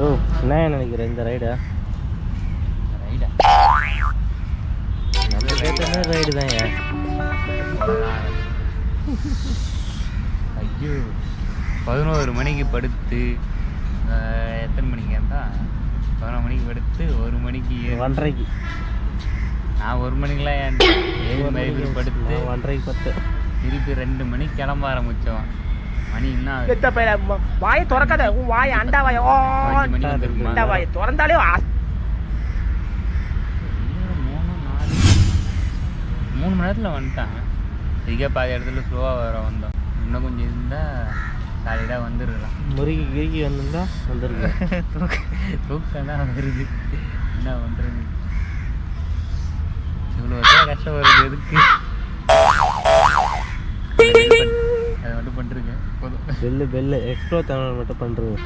ஓ என்ன நினைக்கிறேன் இந்த ரைடா நம்ம கேட்டமே ரைடு தான் ஐயோ 11 மணிக்கு படுத்து எத்தனை மணிக்கு இருந்தால் 11 மணிக்கு படுத்து 1 மணிக்கு 1:30க்கு நான் 1 மணிக்கெலாம் ஏன் 7 மணிக்கு படுத்து 1:30க்கு 10 திருப்பி 2 மணிக்கு கிளம்ப ஆரம்பித்தோம். மணி என்ன வாயை திறக்காத உன் வாயை அண்டா வாய 5 மணிக்கு வந்துருக்குமா? அண்டா வாயை திறந்தாலே 3 மணி நேரத்தில் வந்துட்டாங்க. இதுக்கே பாதி இடத்துல ஸ்லோவாக வர வந்தோம். இன்னும் கொஞ்சம் இருந்தால் சாலிடாக வந்துருக்கலாம். முறுக்கி கிறுக்கி வந்திருந்தா வந்துருக்கு. தூக்கம் தான் வந்துருது. என்ன பண்ணுறது? இவ்வளோ கஷ்டம் வருது எதுக்கு? அதை மட்டும் பண்ணிருக்கேன் போதும். பெல்லு எக்ஸ்ப்ளோர் தமிழ் மட்டும் பண்ணுறது.